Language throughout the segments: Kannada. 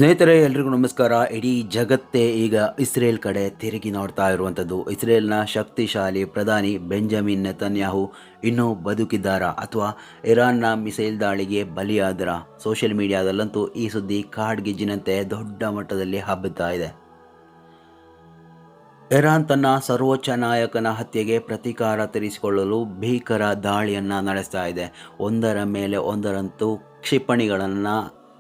ಸ್ನೇಹಿತರೆ, ಎಲ್ರಿಗೂ ನಮಸ್ಕಾರ. ಇಡೀ ಜಗತ್ತೇ ಈಗ ಇಸ್ರೇಲ್ ಕಡೆ ತಿರುಗಿ ನೋಡ್ತಾ ಇರುವಂಥದ್ದು. ಇಸ್ರೇಲ್ನ ಶಕ್ತಿಶಾಲಿ ಪ್ರಧಾನಿ ಬೆಂಜಮಿನ್ ನೆತನ್ಯಾಹು ಇನ್ನೂ ಬದುಕಿದ್ದಾರಾ ಅಥವಾ ಇರಾನ್ನ ಮಿಸೈಲ್ ದಾಳಿಗೆ ಬಲಿಯಾದರಾ? ಸೋಷಿಯಲ್ ಮೀಡಿಯಾದಲ್ಲಂತೂ ಈ ಸುದ್ದಿ ಕಾಡ್ಗಿಜ್ಜಿನಂತೆ ದೊಡ್ಡ ಮಟ್ಟದಲ್ಲಿ ಹಬ್ಬುತ್ತಾ ಇದೆ. ಇರಾನ್ ತನ್ನ ಸರ್ವೋಚ್ಚ ನಾಯಕನ ಹತ್ಯೆಗೆ ಪ್ರತೀಕಾರ ತೀರಿಸಿಕೊಳ್ಳಲು ಭೀಕರ ದಾಳಿಯನ್ನು ನಡೆಸ್ತಾ ಇದೆ. ಒಂದರ ಮೇಲೆ ಒಂದರಂತೂ ಕ್ಷಿಪಣಿಗಳನ್ನು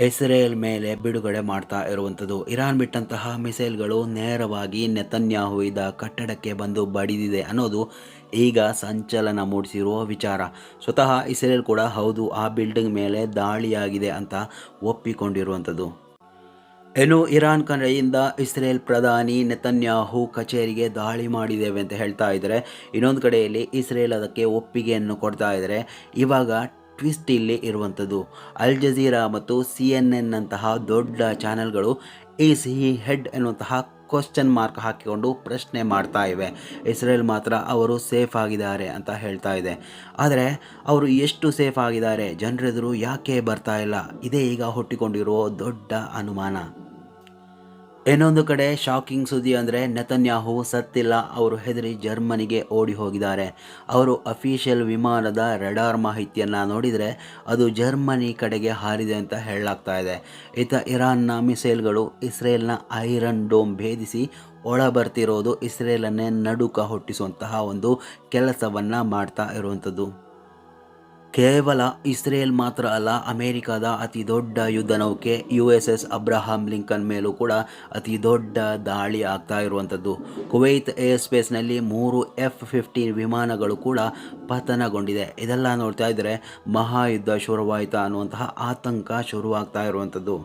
ಇಸ್ರೇಲ್ ಮೇಲೆ ಬಿಡುಗಡೆ ಮಾಡ್ತಾ ಇರುವಂಥದ್ದು. ಇರಾನ್ ಬಿಟ್ಟಂತಹ ಮಿಸೈಲ್ಗಳು ನೇರವಾಗಿ ನೆತನ್ಯಾಹು ಇದ್ದ ಕಟ್ಟಡಕ್ಕೆ ಬಂದು ಬಡಿದಿದೆ ಅನ್ನೋದು ಈಗ ಸಂಚಲನ ಮೂಡಿಸಿರುವ ವಿಚಾರ. ಸ್ವತಃ ಇಸ್ರೇಲ್ ಕೂಡ ಹೌದು, ಆ ಬಿಲ್ಡಿಂಗ್ ಮೇಲೆ ದಾಳಿಯಾಗಿದೆ ಅಂತ ಒಪ್ಪಿಕೊಂಡಿರುವಂಥದ್ದು. ಇನ್ನು ಇರಾನ್ ಕಡೆಯಿಂದ ಇಸ್ರೇಲ್ ಪ್ರಧಾನಿ ನೆತನ್ಯಾಹು ಕಚೇರಿಗೆ ದಾಳಿ ಮಾಡಿದ್ದೇವೆ ಅಂತ ಹೇಳ್ತಾ ಇದ್ದಾರೆ. ಇನ್ನೊಂದು ಕಡೆಯಲ್ಲಿ ಇಸ್ರೇಲ್ ಅದಕ್ಕೆ ಒಪ್ಪಿಗೆಯನ್ನು ಕೊಡ್ತಾ ಇದ್ದಾರೆ. ಇವಾಗ ಟ್ವಿಸ್ಟ್ ಇಲ್ಲಿ ಇರುವಂಥದ್ದು, ಅಲ್ ಜಜೀರಾ ಮತ್ತು CNN ಅಂತಹ ದೊಡ್ಡ ಚಾನೆಲ್ಗಳು ಈಸ್ ಹಿ ಹೆಡ್ ಎನ್ನುವಂತಹ ಕ್ವಶನ್ ಮಾರ್ಕ್ ಹಾಕಿಕೊಂಡು ಪ್ರಶ್ನೆ ಮಾಡ್ತಾ ಇವೆ. ಇಸ್ರೇಲ್ ಮಾತ್ರ ಅವರು ಸೇಫ್ ಆಗಿದ್ದಾರೆ ಅಂತ ಹೇಳ್ತಾ ಇದೆ. ಆದರೆ ಅವರು ಎಷ್ಟು ಸೇಫ್ ಆಗಿದ್ದಾರೆ, ಜನರೆದುರು ಯಾಕೆ ಬರ್ತಾ ಇಲ್ಲ, ಇದೇ ಈಗ ಹುಟ್ಟಿಕೊಂಡಿರುವ ದೊಡ್ಡ ಅನುಮಾನ. ಇನ್ನೊಂದು ಕಡೆ ಶಾಕಿಂಗ್ ಸುದ್ದಿ ಅಂದರೆ ನೆತನ್ಯಾಹು ಸತ್ತಿಲ್ಲ, ಅವರು ಹೆದರಿ ಜರ್ಮನಿಗೆ ಓಡಿ ಹೋಗಿದ್ದಾರೆ. ಅವರು ಅಫಿಷಿಯಲ್ ವಿಮಾನದ ರಡಾರ್ ಮಾಹಿತಿಯನ್ನು ನೋಡಿದರೆ ಅದು ಜರ್ಮನಿ ಕಡೆಗೆ ಹಾರಿದೆ ಅಂತ ಹೇಳಲಾಗ್ತಾ ಇದೆ. ಇರಾನ್ನ ಮಿಸೈಲ್ಗಳು ಇಸ್ರೇಲ್ನ ಐರನ್ ಡೋಮ್ ಭೇದಿಸಿ ಒಳ ಬರ್ತಿರೋದು ಇಸ್ರೇಲನ್ನೇ ನಡುಕ ಹುಟ್ಟಿಸುವಂತಹ ಒಂದು ಕೆಲಸವನ್ನು ಮಾಡ್ತಾ ಇರುವಂಥದ್ದು. ಕೇವಲ ಇಸ್ರೇಲ್ ಮಾತ್ರ ಅಲ್ಲ, ಅಮೆರಿಕದ ಅತಿ ದೊಡ್ಡ ಯುದ್ಧ ನೌಕೆ USS ಅಬ್ರಹಾಂ ಲಿಂಕನ್ ಮೇಲೂ ಕೂಡ ಅತಿ ದೊಡ್ಡ ದಾಳಿ ಆಗ್ತಾ ಇರುವಂಥದ್ದು. ಕುವೈತ್ ಏರ್ ಸ್ಪೇಸ್ನಲ್ಲಿ 3 F-15 ವಿಮಾನಗಳು ಕೂಡ ಪತನಗೊಂಡಿದೆ. ಇದೆಲ್ಲ ನೋಡ್ತಾ ಇದ್ದರೆ ಮಹಾಯುದ್ಧ ಶುರುವಾಯಿತಾ ಅನ್ನುವಂತಹ ಆತಂಕ ಶುರುವಾಗ್ತಾ ಇರುವಂಥದ್ದು.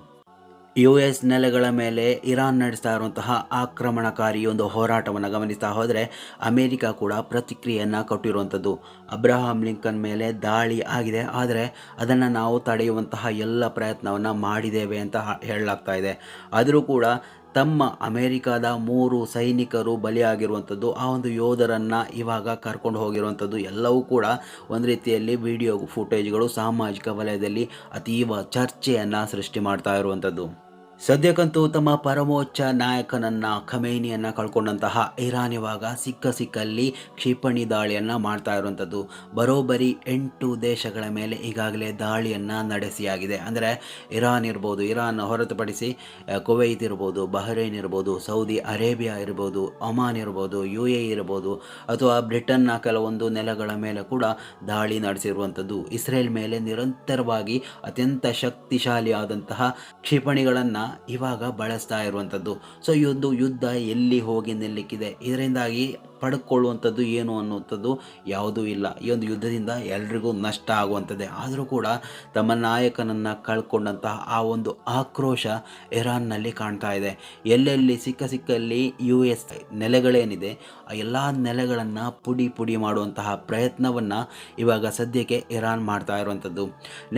US ನೆಲೆಗಳ ಮೇಲೆ ಇರಾನ್ ನಡೆಸ್ತಾ ಇರುವಂತಹ ಆಕ್ರಮಣಕಾರಿ ಒಂದು ಹೋರಾಟವನ್ನು ಗಮನಿಸ್ತಾ ಹೋದರೆ ಅಮೇರಿಕ ಕೂಡ ಪ್ರತಿಕ್ರಿಯೆಯನ್ನು ಕೊಟ್ಟಿರುವಂಥದ್ದು. ಅಬ್ರಹಾಂ ಲಿಂಕನ್ ಮೇಲೆ ದಾಳಿ ಆಗಿದೆ, ಆದರೆ ಅದನ್ನು ನಾವು ತಡೆಯುವಂತಹ ಎಲ್ಲ ಪ್ರಯತ್ನವನ್ನು ಮಾಡಿದ್ದೇವೆ ಅಂತ ಹೇಳಲಾಗ್ತಾ ಇದೆ. ಆದರೂ ಕೂಡ ತಮ್ಮ ಅಮೇರಿಕಾದ 3 ಸೈನಿಕರು ಬಲಿಯಾಗಿರುವಂಥದ್ದು, ಆ ಒಂದು ಯೋಧರನ್ನು ಇವಾಗ ಕರ್ಕೊಂಡು ಹೋಗಿರುವಂಥದ್ದು ಎಲ್ಲವೂ ಕೂಡ ಒಂದು ರೀತಿಯಲ್ಲಿ ವಿಡಿಯೋ ಫುಟೇಜ್ಗಳು ಸಾಮಾಜಿಕ ವಲಯದಲ್ಲಿ ಅತೀವ ಚರ್ಚೆಯನ್ನು ಸೃಷ್ಟಿ ಮಾಡ್ತಾ ಇರುವಂಥದ್ದು. ಸದ್ಯಕ್ಕಂತೂ ತಮ್ಮ ಪರಮೋಚ್ಚ ನಾಯಕನನ್ನು ಖಮೇನಿಯನ್ನು ಕಳ್ಕೊಂಡಂತಹ ಇರಾನ್ ಇವಾಗ ಸಿಕ್ಕಲ್ಲಿ ಕ್ಷಿಪಣಿ ದಾಳಿಯನ್ನು ಮಾಡ್ತಾ ಇರುವಂಥದ್ದು. ಬರೋಬ್ಬರಿ 8 ದೇಶಗಳ ಮೇಲೆ ಈಗಾಗಲೇ ದಾಳಿಯನ್ನು ನಡೆಸಿಯಾಗಿದೆ. ಅಂದರೆ ಇರಾನ್ ಹೊರತುಪಡಿಸಿ ಕುವೈತ್ ಇರ್ಬೋದು, ಬಹ್ರೈನ್ ಇರ್ಬೋದು, ಸೌದಿ ಅರೇಬಿಯಾ ಇರ್ಬೋದು, ಒಮಾನ್ ಇರ್ಬೋದು, UAE ಇರ್ಬೋದು, ಅಥವಾ ಬ್ರಿಟನ್ನ ಕೆಲವೊಂದು ನೆಲೆಗಳ ಮೇಲೆ ಕೂಡ ದಾಳಿ ನಡೆಸಿರುವಂಥದ್ದು. ಇಸ್ರೇಲ್ ಮೇಲೆ ನಿರಂತರವಾಗಿ ಅತ್ಯಂತ ಶಕ್ತಿಶಾಲಿಯಾದಂತಹ ಕ್ಷಿಪಣಿಗಳನ್ನು ಇವಾಗ ಬಳಸ್ತಾ ಇರುವಂಥದ್ದು. ಸೊ ಈ ಒಂದು ಯುದ್ಧ ಎಲ್ಲಿ ಹೋಗಿ ನಿಲ್ಲಕ್ಕಿದೆ, ಇದರಿಂದಾಗಿ ಪಡ್ಕೊಳ್ಳುವಂಥದ್ದು ಏನು ಅನ್ನುವಂಥದ್ದು ಯಾವುದೂ ಇಲ್ಲ. ಈ ಒಂದು ಯುದ್ಧದಿಂದ ಎಲ್ರಿಗೂ ನಷ್ಟ ಆಗುವಂಥದ್ದೇ. ಆದರೂ ಕೂಡ ತಮ್ಮ ನಾಯಕನನ್ನು ಕಳ್ಕೊಂಡಂತಹ ಆ ಒಂದು ಆಕ್ರೋಶ ಇರಾನ್ನಲ್ಲಿ ಕಾಣ್ತಾ ಇದೆ. ಎಲ್ಲೆಲ್ಲಿ ಸಿಕ್ಕಲ್ಲಿ US ನೆಲೆಗಳೇನಿದೆ ಆ ಎಲ್ಲ ನೆಲೆಗಳನ್ನು ಪುಡಿ ಮಾಡುವಂತಹ ಪ್ರಯತ್ನವನ್ನು ಇವಾಗ ಸದ್ಯಕ್ಕೆ ಇರಾನ್ ಮಾಡ್ತಾ ಇರುವಂಥದ್ದು.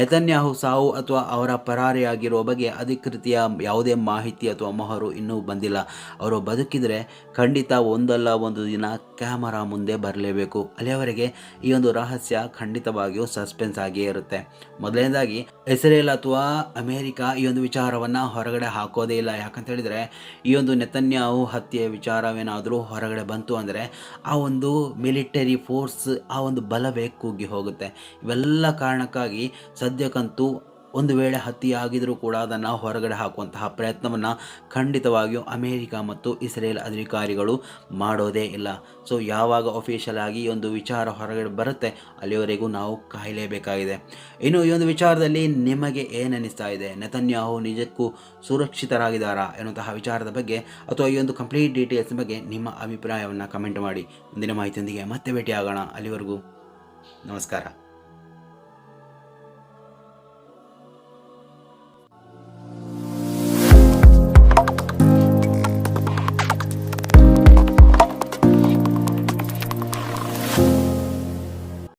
ನೆತನ್ಯಾಹು ಸಾವು ಅಥವಾ ಅವರ ಪರಾರಿಯಾಗಿರುವ ಬಗ್ಗೆ ಅಧಿಕೃತಿಯ ಯಾವುದೇ ಮಾಹಿತಿ ಅಥವಾ ಮೊಹರು ಇನ್ನೂ ಬಂದಿಲ್ಲ. ಅವರು ಬದುಕಿದರೆ ಖಂಡಿತ ಒಂದಲ್ಲ ಒಂದು ದಿನ ಕ್ಯಾಮರಾ ಮುಂದೆ ಬರಲೇಬೇಕು. ಅಲ್ಲಿಯವರೆಗೆ ಈ ಒಂದು ರಹಸ್ಯ ಖಂಡಿತವಾಗಿಯೂ ಸಸ್ಪೆನ್ಸ್ ಆಗಿಯೇ ಇರುತ್ತೆ. ಮೊದಲನೇದಾಗಿ ಇಸ್ರೇಲ್ ಅಥವಾ ಅಮೇರಿಕ ಈ ಒಂದು ವಿಚಾರವನ್ನು ಹೊರಗಡೆ ಹಾಕೋದೇ ಇಲ್ಲ. ಯಾಕಂತ ಹೇಳಿದರೆ ಈ ಒಂದು ನೆತನ್ಯಾಹು ಹತ್ಯೆ ವಿಚಾರವೇನಾದರೂ ಹೊರಗಡೆ ಬಂತು ಅಂದರೆ ಆ ಒಂದು ಮಿಲಿಟರಿ ಫೋರ್ಸ್, ಆ ಒಂದು ಬಲವೇ ಕುಗ್ಗಿ ಹೋಗುತ್ತೆ. ಇವೆಲ್ಲ ಕಾರಣಕ್ಕಾಗಿ ಸದ್ಯಕ್ಕಂತೂ ಒಂದು ವೇಳೆ ಹತ್ಯೆಯಾಗಿದ್ದರೂ ಕೂಡ ಅದನ್ನು ಹೊರಗಡೆ ಹಾಕುವಂತಹ ಪ್ರಯತ್ನವನ್ನು ಖಂಡಿತವಾಗಿಯೂ ಅಮೇರಿಕ ಮತ್ತು ಇಸ್ರೇಲ್ ಅಧಿಕಾರಿಗಳು ಮಾಡೋದೇ ಇಲ್ಲ. ಸೊ ಯಾವಾಗ ಅಫಿಷಿಯಲ್ ಆಗಿ ಒಂದು ವಿಚಾರ ಹೊರಗಡೆ ಬರುತ್ತೆ ಅಲ್ಲಿವರೆಗೂ ನಾವು ಕಾಯಲೇಬೇಕಾಗಿದೆ. ಇನ್ನು ಈ ಒಂದು ವಿಚಾರದಲ್ಲಿ ನಿಮಗೆ ಏನನ್ನಿಸ್ತಾ ಇದೆ? ನೆತನ್ಯಾಹು ನಿಜಕ್ಕೂ ಸುರಕ್ಷಿತರಾಗಿದ್ದಾರಾ ಎನ್ನುವಂತಹ ವಿಚಾರದ ಬಗ್ಗೆ ಅಥವಾ ಈ ಒಂದು ಕಂಪ್ಲೀಟ್ ಡೀಟೇಲ್ಸ್ ಬಗ್ಗೆ ನಿಮ್ಮ ಅಭಿಪ್ರಾಯವನ್ನು ಕಮೆಂಟ್ ಮಾಡಿ. ಮುಂದಿನ ಮಾಹಿತಿಯೊಂದಿಗೆ ಮತ್ತೆ ಭೇಟಿಯಾಗೋಣ. ಅಲ್ಲಿವರೆಗೂ ನಮಸ್ಕಾರ.